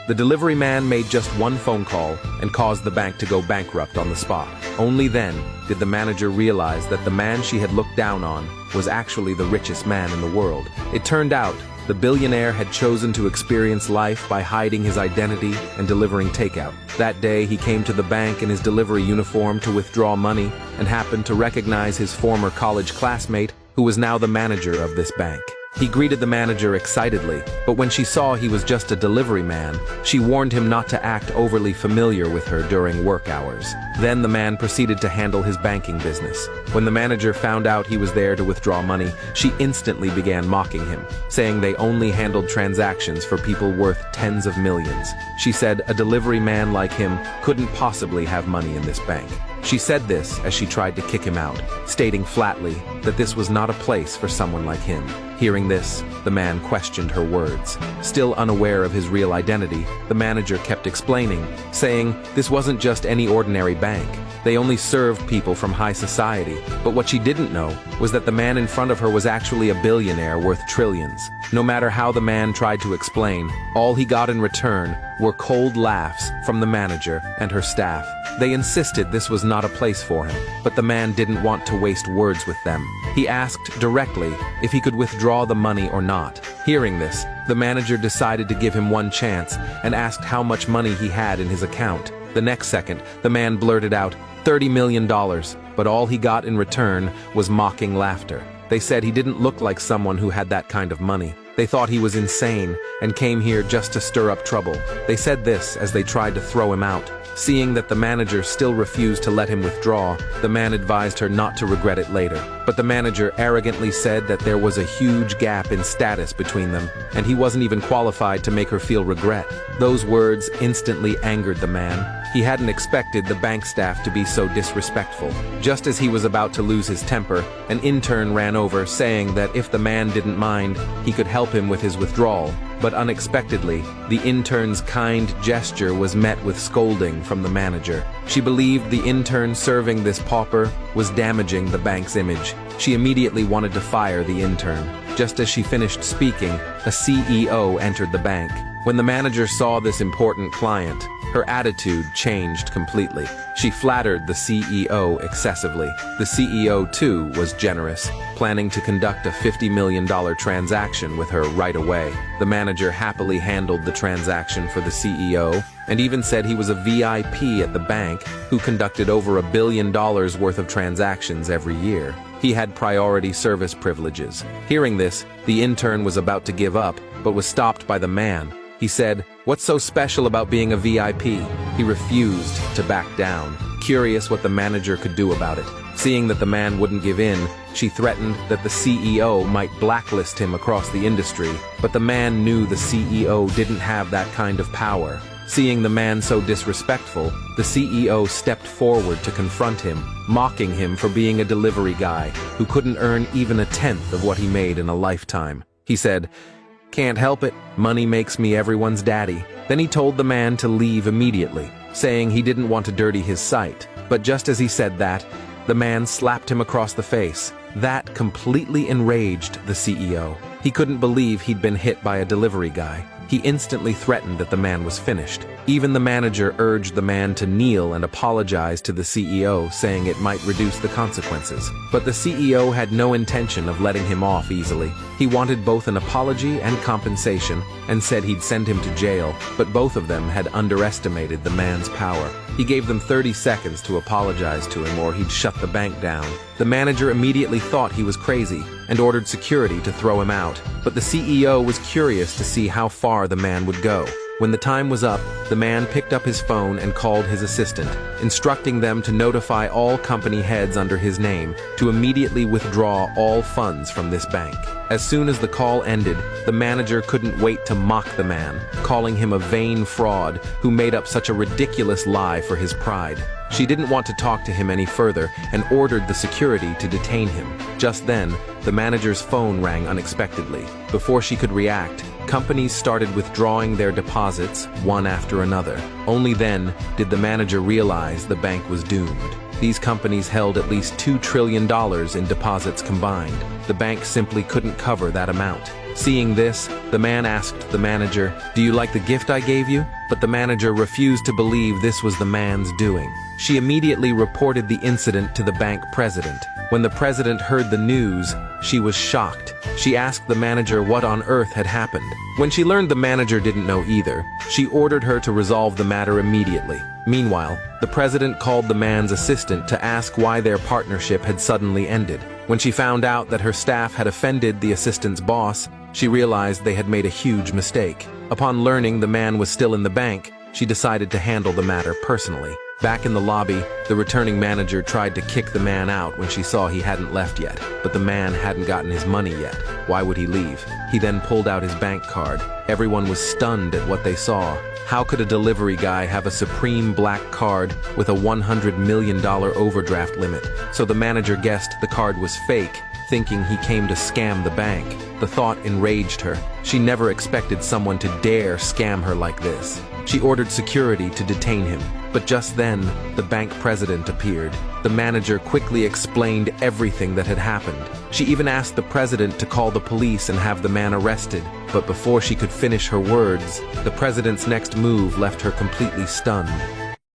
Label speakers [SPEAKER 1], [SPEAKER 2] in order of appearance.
[SPEAKER 1] The delivery man made just one phone call and caused the bank to go bankrupt on the spot. Only then did the manager realize that the man she had looked down on was actually the richest man in the world. It turned out the billionaire had chosen to experience life by hiding his identity and delivering takeout. That day, he came to the bank in his delivery uniform to withdraw money and happened to recognize his former college classmate, who was now the manager of this bank. He greeted the manager excitedly, but when she saw he was just a delivery man, she warned him not to act overly familiar with her during work hours. Then the man proceeded to handle his banking business. When the manager found out he was there to withdraw money, she instantly began mocking him, saying they only handled transactions for people worth tens of millions. She said a delivery man like him couldn't possibly have money in this bank. She said this as she tried to kick him out, stating flatly that this was not a place for someone like him. Hearing this, the man questioned her words. Still unaware of his real identity, the manager kept explaining, saying this wasn't just any ordinary bank. They only served people from high society. But what she didn't know was that the man in front of her was actually a billionaire worth trillions. No matter how the man tried to explain, all he got in return were cold laughs from the manager and her staff. They insisted this was not a place for him, but the man didn't want to waste words with them. He asked directly if he could withdraw the money or not. Hearing this, the manager decided to give him one chance and asked how much money he had in his account. The next second, the man blurted out, $30 million, but all he got in return was mocking laughter. They said he didn't look like someone who had that kind of money. They thought he was insane and came here just to stir up trouble. They said this as they tried to throw him out. Seeing that the manager still refused to let him withdraw, the man advised her not to regret it later. But the manager arrogantly said that there was a huge gap in status between them, and he wasn't even qualified to make her feel regret. Those words instantly angered the man. He hadn't expected the bank staff to be so disrespectful. Just as he was about to lose his temper, an intern ran over saying that if the man didn't mind, he could help him with his withdrawal. But unexpectedly, the intern's kind gesture was met with scolding from the manager. She believed the intern serving this pauper was damaging the bank's image. She immediately wanted to fire the intern. Just as she finished speaking, a CEO entered the bank. When the manager saw this important client, her attitude changed completely. She flattered the CEO excessively. The CEO, too, was generous, planning to conduct a $50 million transaction with her right away. The manager happily handled the transaction for the CEO and even said he was a VIP at the bank who conducted over $1 billion worth of transactions every year. He had priority service privileges. Hearing this, the intern was about to give up, but was stopped by the man. He said, "What's so special about being a VIP?" He refused to back down, curious what the manager could do about it. Seeing that the man wouldn't give in, she threatened that the CEO might blacklist him across the industry, but the man knew the CEO didn't have that kind of power. Seeing the man so disrespectful, the CEO stepped forward to confront him, mocking him for being a delivery guy who couldn't earn even a tenth of what he made in a lifetime. He said, "Can't help it, money makes me everyone's daddy." Then he told the man to leave immediately, saying he didn't want to dirty his sight. But just as he said that, the man slapped him across the face. That completely enraged the CEO. He couldn't believe he'd been hit by a delivery guy. He instantly threatened that the man was finished. Even the manager urged the man to kneel and apologize to the CEO, saying it might reduce the consequences. But the CEO had no intention of letting him off easily. He wanted both an apology and compensation, and said he'd send him to jail, but both of them had underestimated the man's power. He gave them 30 seconds to apologize to him or he'd shut the bank down. The manager immediately thought he was crazy and ordered security to throw him out, but the CEO was curious to see how far the man would go. When the time was up, the man picked up his phone and called his assistant, instructing them to notify all company heads under his name to immediately withdraw all funds from this bank. As soon as the call ended, the manager couldn't wait to mock the man, calling him a vain fraud who made up such a ridiculous lie for his pride. She didn't want to talk to him any further and ordered the security to detain him. Just then, the manager's phone rang unexpectedly. Before she could react, companies started withdrawing their deposits one after another. Only then did the manager realize the bank was doomed. These companies held at least $2 trillion in deposits combined. The bank simply couldn't cover that amount. Seeing this, the man asked the manager, "Do you like the gift I gave you?" But the manager refused to believe this was the man's doing. She immediately reported the incident to the bank president. When the president heard the news, she was shocked. She asked the manager what on earth had happened. When she learned the manager didn't know either, she ordered her to resolve the matter immediately. Meanwhile, the president called the man's assistant to ask why their partnership had suddenly ended. When she found out that her staff had offended the assistant's boss, she realized they had made a huge mistake. Upon learning the man was still in the bank, she decided to handle the matter personally. Back in the lobby, the returning manager tried to kick the man out when she saw he hadn't left yet, but the man hadn't gotten his money yet. Why would he leave? He then pulled out his bank card. Everyone was stunned at what they saw. How could a delivery guy have a supreme black card with a $100 million overdraft limit? So the manager guessed the card was fake, thinking he came to scam the bank. The thought enraged her. She never expected someone to dare scam her like this. She ordered security to detain him, but just then, the bank president appeared. The manager quickly explained everything that had happened. She even asked the president to call the police and have the man arrested. But before she could finish her words, the president's next move left her completely stunned.